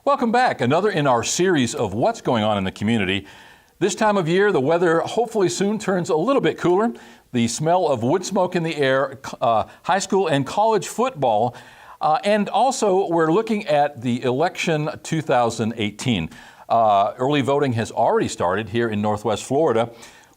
Welcome back. Another in our series of what's going on in the community. This time of year, the weather hopefully soon turns a little bit cooler. The smell of wood smoke in the air, high school and college football, and also we're looking at the election 2018. Early voting has already started here in Northwest Florida.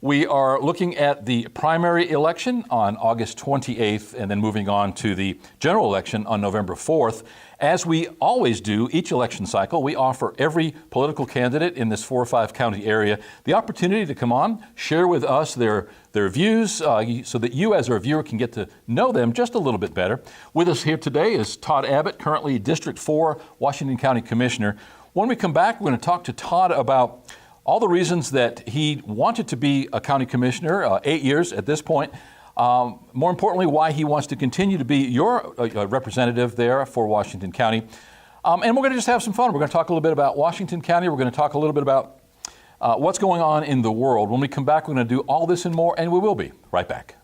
We are looking at the primary election on August 28th and then moving on to the general election on November 4th. As we always do each election cycle, we offer every political candidate in this 4 or 5 county area the opportunity to come on, share with us their views so that you as our viewer can get to know them just a little bit better. With us here today is Todd Abbott, currently District 4 Washington County Commissioner. When we come back, we're going to talk to Todd about all the reasons that he wanted to be a county commissioner, 8 years at this point. More importantly, why he wants to continue to be your representative there for Washington County. And we're going to just have some fun. We're going to talk a little bit about Washington County. We're going to talk a little bit about what's going on in the world. When we come back, we're going to do all this and more, and we will be right back.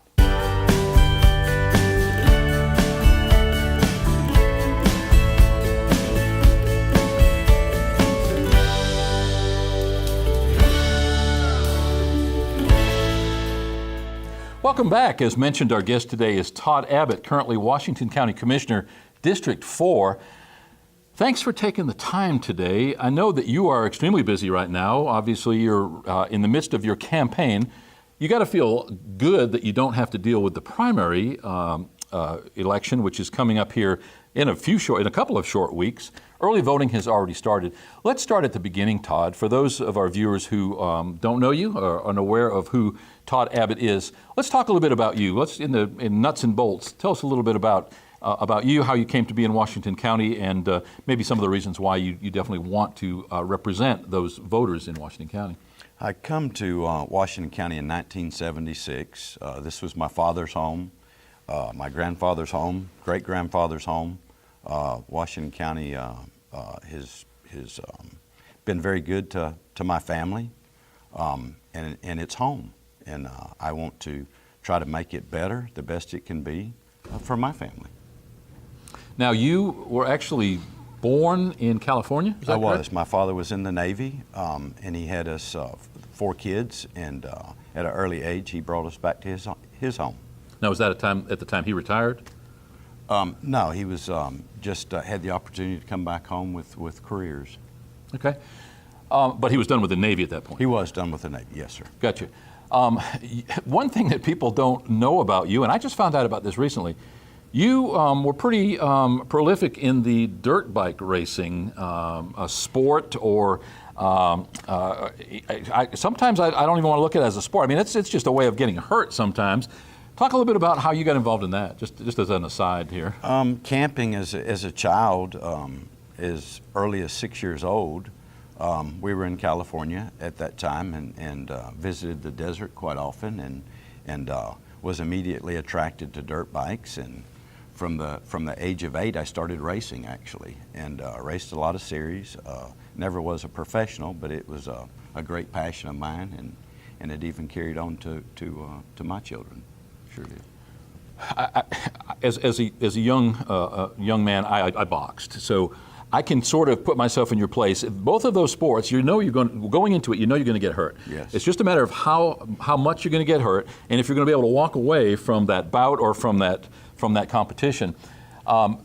Welcome back. As mentioned, our guest today is Todd Abbott, currently Washington County Commissioner, District 4. Thanks for taking the time today. I know that you are extremely busy right now. Obviously, you're in the midst of your campaign. You got to feel good that you don't have to deal with the primary election, which is coming up here in a couple of short weeks. Early voting has already started. Let's start at the beginning, Todd. For those of our viewers who don't know you or are unaware of who Todd Abbott is, let's talk a little bit about you. Let's, in nuts and bolts, tell us a little bit about you, how you came to be in Washington County, and maybe some of the reasons why you definitely want to represent those voters in Washington County. I come to Washington County in 1976. This was my father's home, my grandfather's home, great-grandfather's home. Washington County has been very good to my family, and it's home. And I want to try to make it better, the best it can be, for my family. Now, you were actually born in California, is that I was. correct? My father was in the Navy, and he had us 4 kids, and at an early age, he brought us back to his home. Now, was that at the time he retired? No, he was just had the opportunity to come back home with careers. Okay. But he was done with the Navy at that point? He was done with the Navy, yes, sir. Gotcha. One thing that people don't know about you, and I just found out about this recently, you were pretty prolific in the dirt bike racing sport, or sometimes I don't even want to look at it as a sport. I mean, it's just a way of getting hurt sometimes. Talk a little bit about how you got involved in that, just as an aside here. Camping as a child, as early as 6 years old, we were in California at that time and visited the desert quite often, and was immediately attracted to dirt bikes. And from the age of 8, I started racing actually, and raced a lot of series. Never was a professional, but it was a great passion of mine, and it even carried on to my children. Sure did. As a young man, I boxed, so I can sort of put myself in your place. Both of those sports, going into it, you know you're going to get hurt. Yes. It's just a matter of how much you're going to get hurt, and if you're going to be able to walk away from that bout or from that competition.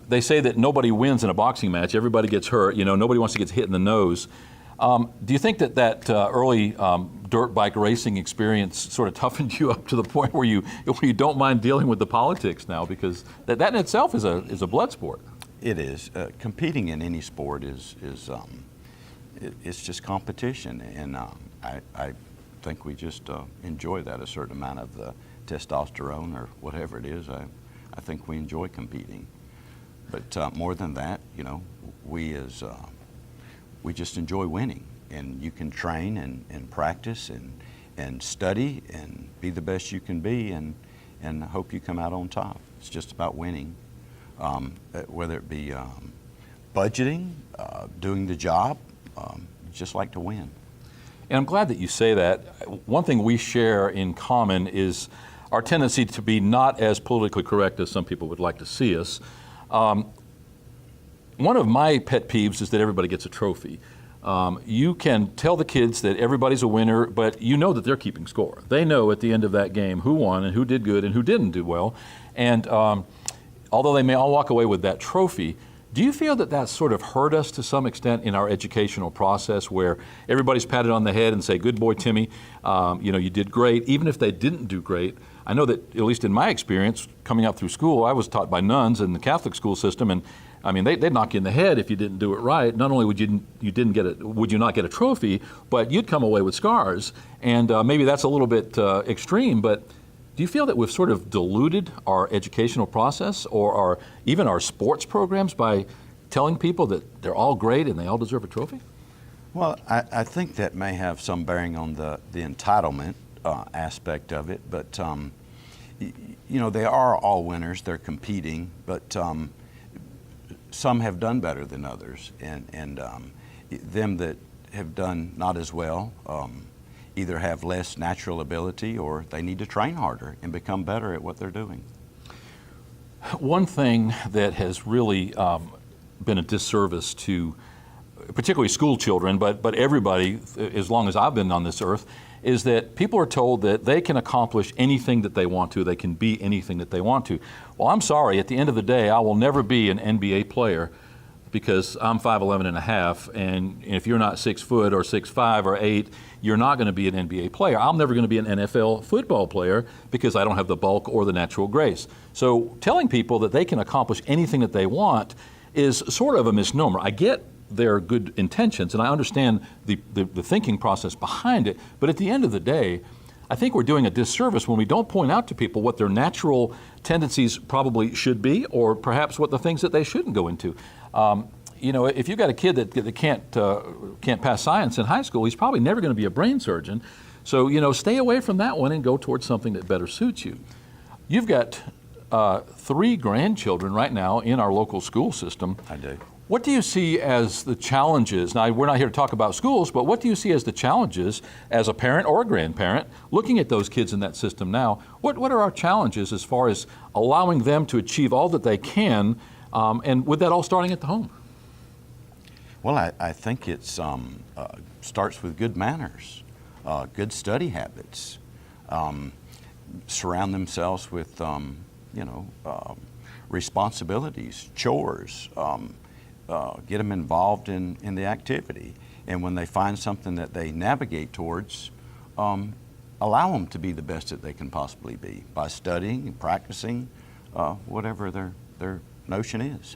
They say that nobody wins in a boxing match. Everybody gets hurt. Nobody wants to get hit in the nose. Do you think that early dirt bike racing experience sort of toughened you up to the point where you don't mind dealing with the politics now? Because that in itself is a blood sport. It is. Competing in any sport is it's just competition, and I think we just enjoy that, a certain amount of the testosterone or whatever it is. I think we enjoy competing, but more than that, we just enjoy winning, and you can train and practice and study and be the best you can be, and hope you come out on top. It's just about winning. Whether it be budgeting, doing the job, just like to win. And I'm glad that you say that. One thing we share in common is our tendency to be not as politically correct as some people would like to see us. one of my pet peeves is that everybody gets a trophy. You can tell the kids that everybody's a winner, but you know that they're keeping score. They know at the end of that game who won and who did good and who didn't do well. And although they may all walk away with that trophy, do you feel that that's sort of hurt us to some extent in our educational process, where everybody's patted on the head and say, good boy, Timmy, you did great, even if they didn't do great? I know that, at least in my experience, coming up through school, I was taught by nuns in the Catholic school system, and I mean, they'd knock you in the head if you didn't do it right. Not only would you not get a trophy, but you'd come away with scars. And maybe that's a little bit extreme, but do you feel that we've sort of diluted our educational process or even our sports programs by telling people that they're all great and they all deserve a trophy? Well, I think that may have some bearing on the entitlement aspect of it, but they are all winners. They're competing, but some have done better than others, and them that have done not as well either have less natural ability or they need to train harder and become better at what they're doing. One thing that has really been a disservice to particularly school children, but everybody, as long as I've been on this earth, is that people are told that they can accomplish anything that they want to, they can be anything that they want to. Well, I'm sorry, at the end of the day, I will never be an NBA player because I'm 5'11 and a half, and if you're not 6 foot or 6'5 or 8, you're not going to be an NBA player. I'm never going to be an NFL football player because I don't have the bulk or the natural grace. So telling people that they can accomplish anything that they want is sort of a misnomer. I get their good intentions, and I understand the thinking process behind it, but at the end of the day, I think we're doing a disservice when we don't point out to people what their natural tendencies probably should be, or perhaps what the things that they shouldn't go into. If you've got a kid that can't pass science in high school, he's probably never going to be a brain surgeon. So, stay away from that one and go towards something that better suits you. You've got 3 grandchildren right now in our local school system. I do. What do you see as the challenges? Now, we're not here to talk about schools, but what do you see as the challenges as a parent or a grandparent looking at those kids in that system now? What are our challenges as far as allowing them to achieve all that they can, and with that all starting at the home? Well, I think it starts with good manners, good study habits, surround themselves with, responsibilities, chores, get them involved in the activity. And when they find something that they navigate towards, allow them to be the best that they can possibly be by studying and practicing whatever their notion is.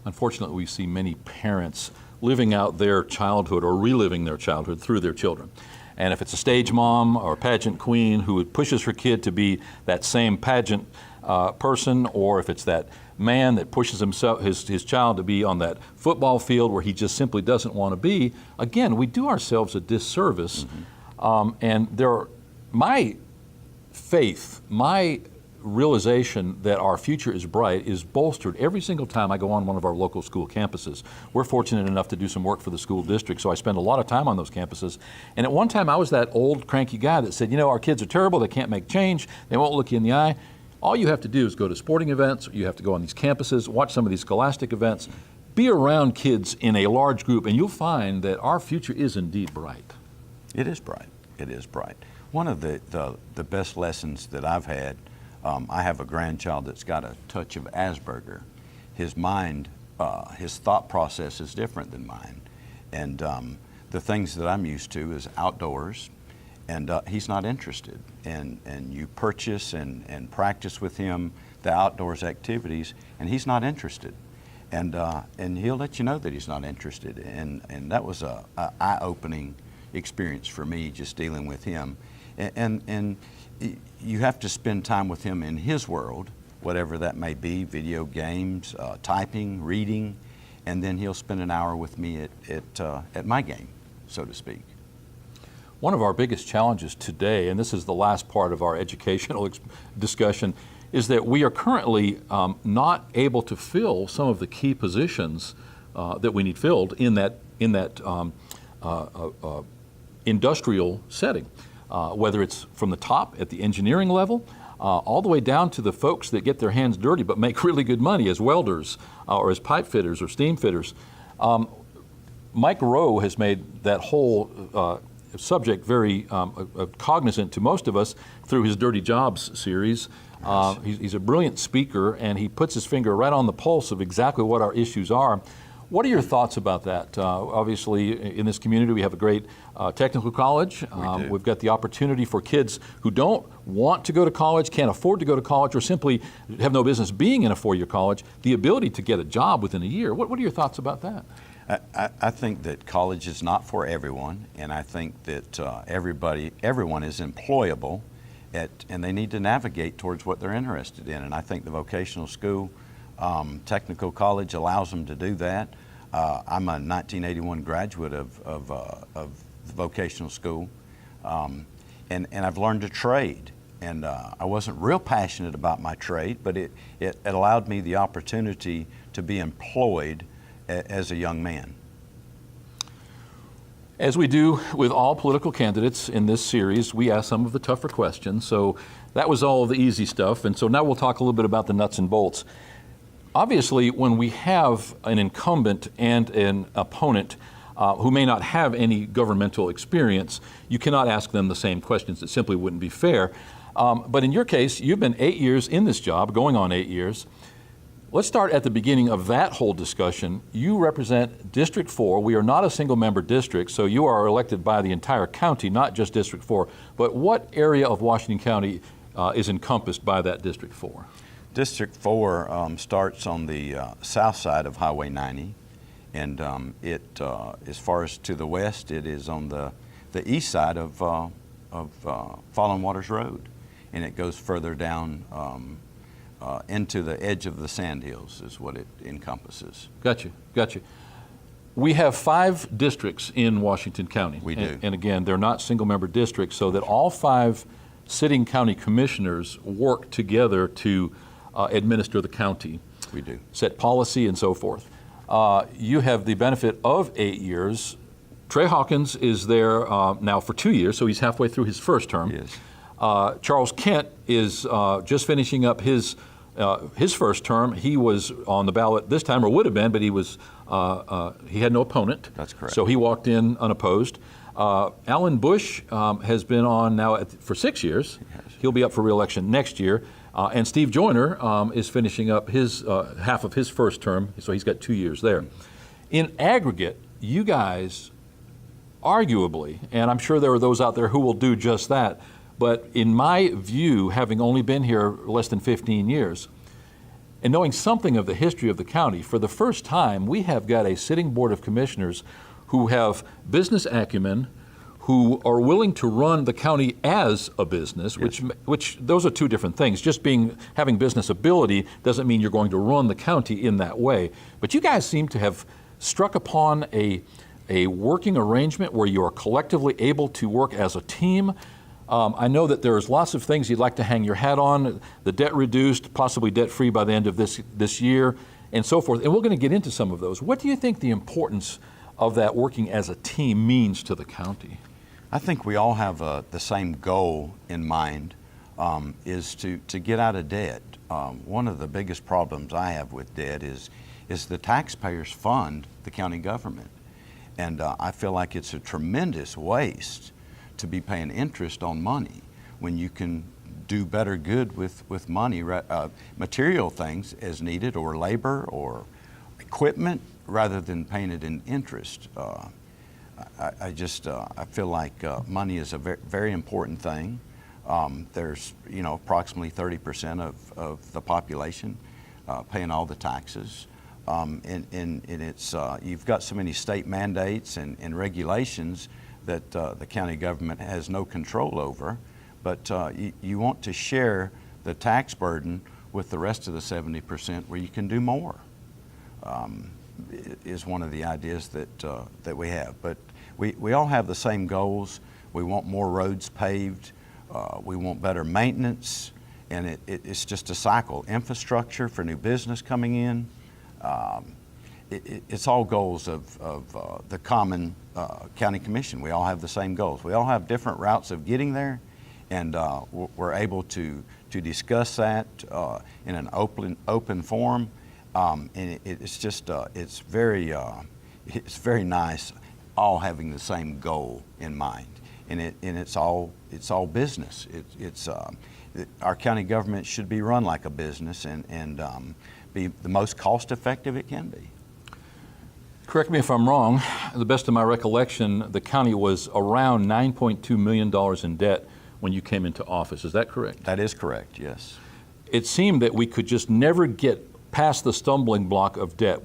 Unfortunately, we see many parents living out their childhood or reliving their childhood through their children. And if it's a stage mom or pageant queen who pushes her kid to be that same pageant person, or if it's that man that pushes his child to be on that football field where he just simply doesn't want to be, again, we do ourselves a disservice. And my faith, my realization that our future is bright is bolstered every single time I go on one of our local school campuses. We're fortunate enough to do some work for the school district, so I spend a lot of time on those campuses. And at one time I was that old cranky guy that said, our kids are terrible, they can't make change, they won't look you in the eye. All you have to do is go to sporting events, you have to go on these campuses, watch some of these scholastic events, be around kids in a large group, and you'll find that our future is indeed bright. It is bright. It is bright. One of the best lessons that I've had, I have a grandchild that's got a touch of Asperger. His mind, his thought process is different than mine. And the things that I'm used to is outdoors, and he's not interested. And you purchase and practice with him the outdoors activities, and he's not interested. And he'll let you know that he's not interested. And that was a eye-opening experience for me, just dealing with him. And you have to spend time with him in his world, whatever that may be, video games, typing, reading, and then he'll spend an hour with me at my game, so to speak. One of our biggest challenges today, and this is the last part of our educational discussion, is that we are currently not able to fill some of the key positions that we need filled in that industrial setting. Whether it's from the top at the engineering level, all the way down to the folks that get their hands dirty but make really good money as welders or as pipe fitters or steam fitters. Mike Rowe has made that whole subject very cognizant to most of us through his Dirty Jobs series. He's a brilliant speaker, and he puts his finger right on the pulse of exactly what our issues are. What are your thoughts about that? Obviously, in this community, we have a great technical college. We've got the opportunity for kids who don't want to go to college, can't afford to go to college, or simply have no business being in a four-year college, the ability to get a job within a year. What are your thoughts about that? I think that college is not for everyone, and I think that everyone is employable, and they need to navigate towards what they're interested in. And I think the vocational school, technical college allows them to do that. I'm a 1981 graduate of the vocational school, and I've learned a trade. And I wasn't real passionate about my trade, but it allowed me the opportunity to be employed as a young man. As we do with all political candidates in this series, we ask some of the tougher questions. So that was all the easy stuff. And so now we'll talk a little bit about the nuts and bolts. Obviously, when we have an incumbent and an opponent who may not have any governmental experience, you cannot ask them the same questions. It simply wouldn't be fair. But in your case, you've been 8 years in this job, going on 8 years. Let's start at the beginning of that whole discussion. You represent District 4. We are not a single-member district, so you are elected by the entire county, not just District 4. But what area of Washington County is encompassed by that District 4? District 4 starts on the south side of Highway 90, and as far as to the west, it is on the east side of Fallen Waters Road, and it goes further down into the edge of the sandhills is what it encompasses. Gotcha. We have 5 districts in Washington County. We do. And again, they're not single-member districts, so that all 5 sitting county commissioners work together to administer the county. We do. Set policy and so forth. You have the benefit of 8 years. Trey Hawkins is there now for 2 years, so he's halfway through his first term. Yes. Charles Kent is just finishing up his first term. He was on the ballot this time, or would have been, but he had no opponent. That's correct. So he walked in unopposed. Alan Bush has been on now for 6 years. Yes. He'll be up for re-election next year. And Steve Joyner is finishing up his half of his first term, so he's got 2 years there. In aggregate, you guys, arguably, and I'm sure there are those out there who will do just that, but in my view, having only been here less than 15 years, and knowing something of the history of the county, for the first time, we have got a sitting board of commissioners who have business acumen, who are willing to run the county as a business, Yes. which those are two different things. Just having business ability doesn't mean you're going to run the county in that way. But you guys seem to have struck upon a working arrangement where you are collectively able to work as a team. I know that there's lots of things you'd like to hang your hat on, the debt reduced, possibly debt-free by the end of this year, and so forth. And we're going to get into some of those. What do you think the importance of that working as a team means to the county? I think we all have the same goal in mind, is to get out of debt. One of the biggest problems I have with debt is the taxpayers fund the county government. And I feel like it's a tremendous waste to be paying interest on money when you can do better good with money, material things as needed, or labor or equipment, rather than paying it in interest. I feel like money is a very, very important thing. There's approximately 30% of the population paying all the taxes. And it's you've got so many state mandates and regulations that the county government has no control over, but you want to share the tax burden with the rest of the 70% where you can do more, is one of the ideas that we have. But we all have the same goals. We want more roads paved, we want better maintenance, and it's just a cycle. Infrastructure for new business coming in. It's all goals of the common county commission. We all have the same goals. We all have different routes of getting there, and we're able to to discuss that in an open forum. And it's just it's very nice, all having the same goal in mind, and it's all business. Our county government should be run like a business and be the most cost effective it can be. Correct me if I'm wrong. To the best of my recollection, the county was around $9.2 million in debt when you came into office. Is that correct? That is correct, yes. It seemed that we could just never get past the stumbling block of debt.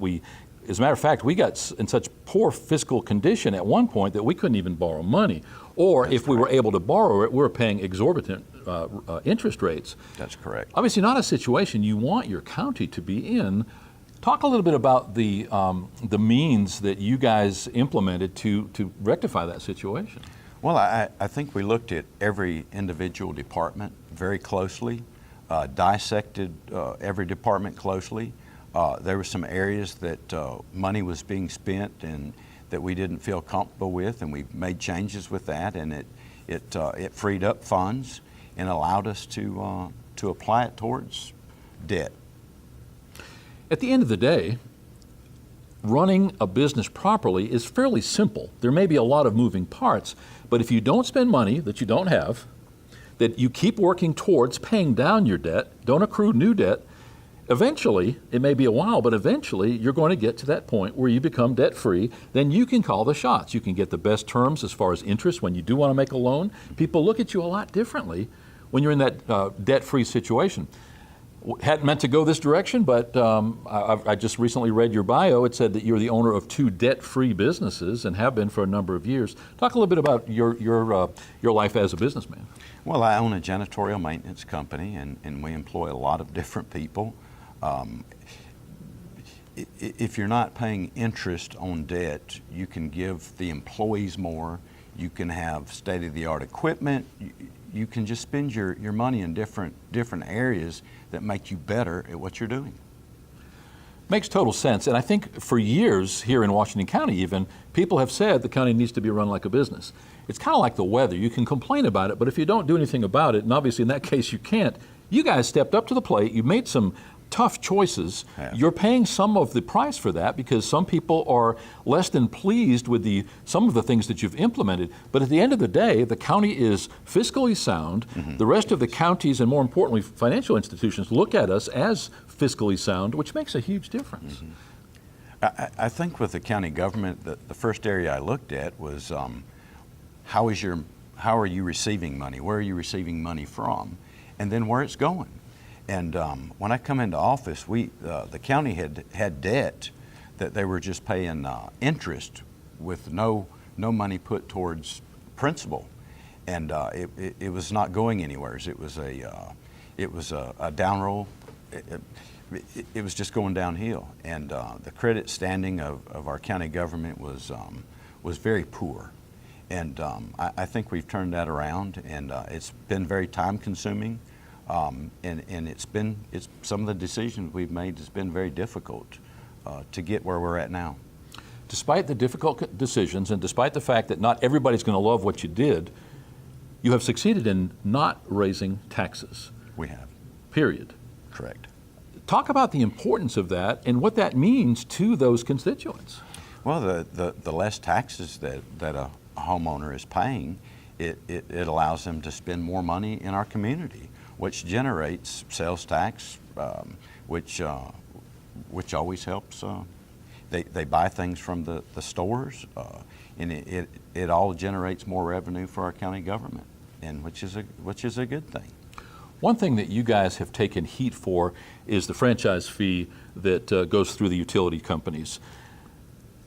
As a matter of fact, we got in such poor fiscal condition at one point that we couldn't even borrow money. Or if we were able to borrow it, we were paying exorbitant interest rates. That's correct. Obviously not a situation you want your county to be in. Talk a little bit about the means that you guys implemented to rectify that situation. Well, I think we looked at every individual department very closely, dissected every department closely. There were some areas that money was being spent and that we didn't feel comfortable with, and we made changes with that, and it freed up funds and allowed us to apply it towards debt. At the end of the day, running a business properly is fairly simple. There may be a lot of moving parts, but if you don't spend money that you don't have, that you keep working towards paying down your debt, don't accrue new debt, eventually, it may be a while, but eventually you're going to get to that point where you become debt-free. Then you can call the shots. You can get the best terms as far as interest when you do want to make a loan. People look at you a lot differently when you're in that debt-free situation. Hadn't meant to go this direction, but I just recently read your bio. It said that you're the owner of 2 debt-free businesses and have been for a number of years. Talk a little bit about your life as a businessman. Well, I own a janitorial maintenance company, and we employ a lot of different people. If you're not paying interest on debt, you can give the employees more. You can have state-of-the-art equipment. You can just spend your money in different areas that make you better at what you're doing. Makes total sense. And I think for years here in Washington County even, people have said the county needs to be run like a business. It's kind of like the weather. You can complain about it, but if you don't do anything about it, and obviously in that case you can't, you guys stepped up to the plate. You made some tough choices. Yeah. You're paying some of the price for that because some people are less than pleased with some of the things that you've implemented. But at the end of the day, the county is fiscally sound. Mm-hmm. The rest of the counties and more importantly financial institutions look at us as fiscally sound, which makes a huge difference. Mm-hmm. I think with the county government, the first area I looked at was how are you receiving money? Where are you receiving money from? And then where it's going. And when I come into office, the county had debt that they were just paying interest with no money put towards principal, and it was not going anywhere. It was a down roll. It was just going downhill, and the credit standing of our county government was very poor. And I think we've turned that around, and it's been very time consuming. And it's some of the decisions we've made has been very difficult to get where we're at now. Despite the difficult decisions and despite the fact that not everybody's going to love what you did, you have succeeded in not raising taxes. We have. Period. Correct. Talk about the importance of that and what that means to those constituents. Well, the less taxes that a homeowner is paying, it allows them to spend more money in our community, which generates sales tax, which always helps. They buy things from the stores, and it all generates more revenue for our county government, and which is a good thing. One thing that you guys have taken heat for is the franchise fee that goes through the utility companies.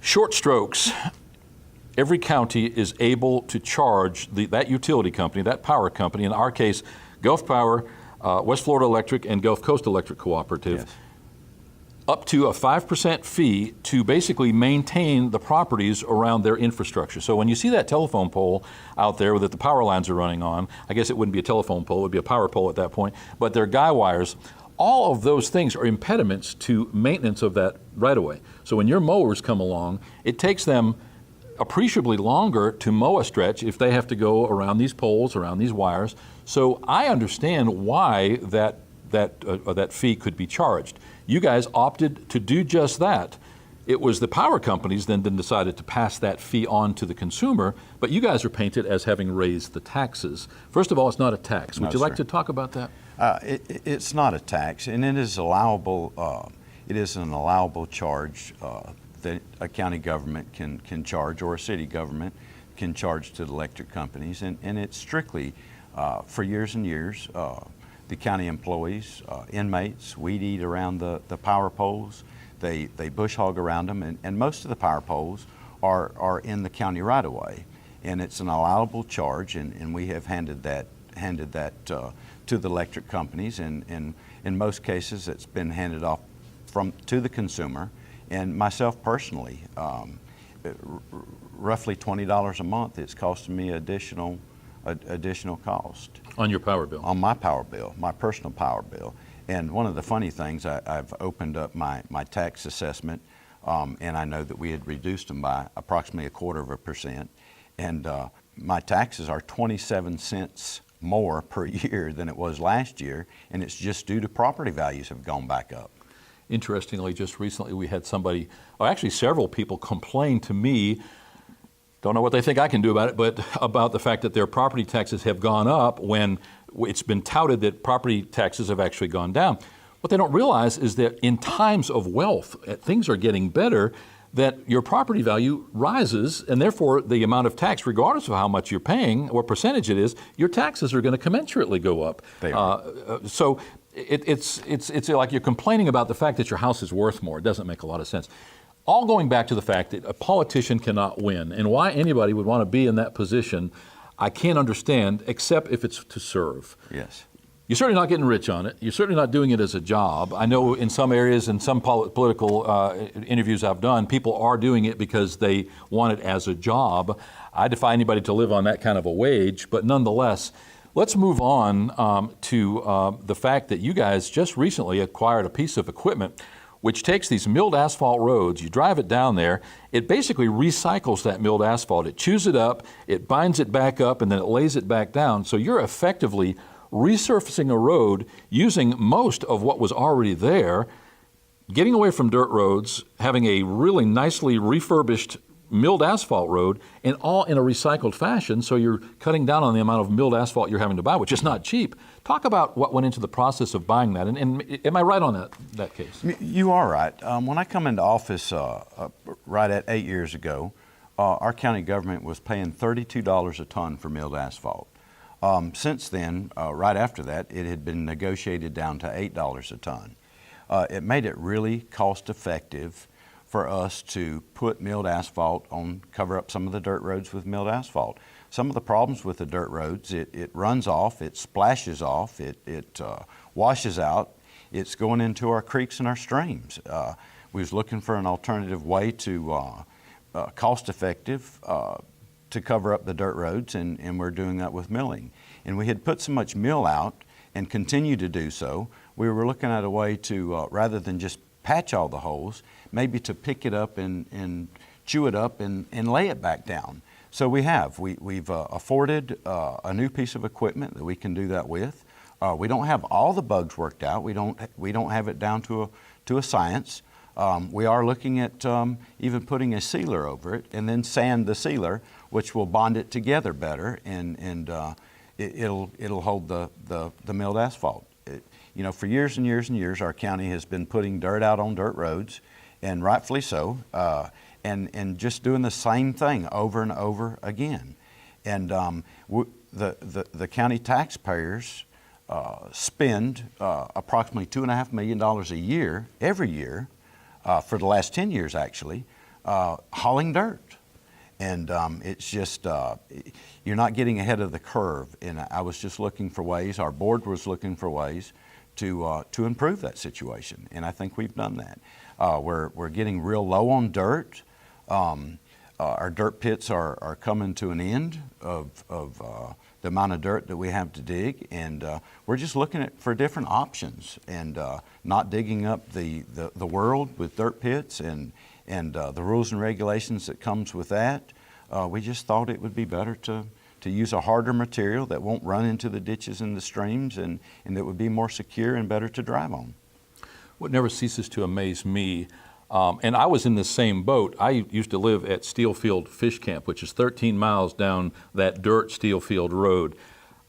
Short strokes, every county is able to charge that utility company, that power company, in our case, Gulf Power, West Florida Electric, and Gulf Coast Electric Cooperative, yes, up to a 5% fee to basically maintain the properties around their infrastructure. So when you see that telephone pole out there that the power lines are running on, I guess it wouldn't be a telephone pole, it would be a power pole at that point, but they're guy wires. All of those things are impediments to maintenance of that right-of-way. So when your mowers come along, it takes them appreciably longer to mow a stretch if they have to go around these poles, around these wires. So I understand why that fee could be charged. You guys opted to do just that. It was the power companies then decided to pass that fee on to the consumer, but you guys are painted as having raised the taxes. First of all, it's not a tax. Would you like to talk about that? It's not a tax, and it is allowable. It is an allowable charge that a county government can charge, or a city government can charge to the electric companies, and it's strictly for years and years. The county employees, inmates, weed eat around the power poles. They bush hog around them, and most of the power poles are in the county right of way, and it's an allowable charge, and we have handed that to the electric companies, and in most cases it's been handed off to the consumer. And myself personally, roughly $20 a month, it's costing me additional cost on your power bill. On my power bill, my personal power bill. And one of the funny things, I've opened up my tax assessment, and I know that we had reduced them by approximately 1/4%. And my taxes are 27 cents more per year than it was last year, and it's just due to property values have gone back up. Interestingly, just recently we had somebody, or actually several people, complain to me, don't know what they think I can do about it, but about the fact that their property taxes have gone up when it's been touted that property taxes have actually gone down. What they don't realize is that in times of wealth, things are getting better, that your property value rises, and therefore the amount of tax, regardless of how much you're paying, what percentage it is, your taxes are going to commensurately go up. They are. So it's like you're complaining about the fact that your house is worth more. It doesn't make a lot of sense. All going back to the fact that a politician cannot win, and why anybody would want to be in that position, I can't understand, except if it's to serve. Yes. You're certainly not getting rich on it. You're certainly not doing it as a job. I know in some areas, in some political interviews I've done, people are doing it because they want it as a job. I defy anybody to live on that kind of a wage, but nonetheless, let's move on to the fact that you guys just recently acquired a piece of equipment which takes these milled asphalt roads, you drive it down there, it basically recycles that milled asphalt. It chews it up, it binds it back up, and then it lays it back down. So you're effectively resurfacing a road using most of what was already there, getting away from dirt roads, having a really nicely refurbished milled asphalt road, and all in a recycled fashion, so you're cutting down on the amount of milled asphalt you're having to buy, which is not cheap. Talk about what went into the process of buying that, and am I right on that case? You are right. When I come into office right at 8 years ago, our county government was paying $32 a ton for milled asphalt. Since then, right after that, it had been negotiated down to $8 a ton. It made it really cost effective for us to put milled asphalt on, cover up some of the dirt roads with milled asphalt. Some of the problems with the dirt roads, it runs off, it splashes off, it washes out, it's going into our creeks and our streams. We was looking for an alternative way to cost effective to cover up the dirt roads, and we're doing that with milling. And we had put so much mill out and continue to do so, we were looking at a way to, rather than just patch all the holes, maybe to pick it up and chew it up and lay it back down. So we've afforded a new piece of equipment that we can do that with. We don't have all the bugs worked out. We don't have it down to a science. We are looking at even putting a sealer over it and then sand the sealer, which will bond it together better, and it'll hold the milled asphalt. For years and years and years, our county has been putting dirt out on dirt roads, and rightfully so, and just doing the same thing over and over again. And the county taxpayers spend approximately $2.5 million a year, every year, for the last 10 years actually, hauling dirt. And it's just, you're not getting ahead of the curve. And I was just looking for ways, our board was looking for ways to improve that situation. And I think we've done that. We're getting real low on dirt. Our dirt pits are coming to an end of the amount of dirt that we have to dig, and we're just looking for different options, and not digging up the world with dirt pits and the rules and regulations that comes with that. we just thought it would be better to use a harder material that won't run into the ditches and the streams, and that would be more secure and better to drive on. What never ceases to amaze me, and I was in this same boat. I used to live at Steelfield Fish Camp, which is 13 miles down that dirt Steelfield road.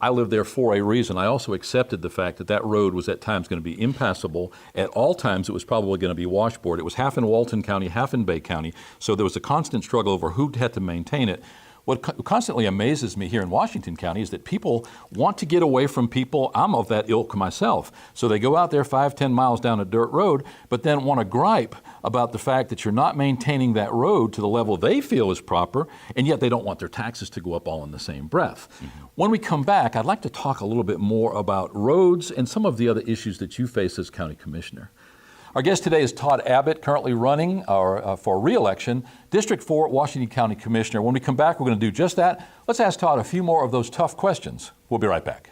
I lived there for a reason. I also accepted the fact that that road was at times going to be impassable. At all times, it was probably going to be washboard. It was half in Walton County, half in Bay County, so there was a constant struggle over who had to maintain it. What constantly amazes me here in Washington County is that people want to get away from people. I'm of that ilk myself. So they go out there 5-10 miles down a dirt road, but then want to gripe about the fact that you're not maintaining that road to the level they feel is proper, and yet they don't want their taxes to go up all in the same breath. Mm-hmm. When we come back, I'd like to talk a little bit more about roads and some of the other issues that you face as county commissioner. Our guest today is Todd Abbott, currently running for re-election, District 4 Washington County Commissioner. When we come back, we're going to do just that. Let's ask Todd a few more of those tough questions. We'll be right back.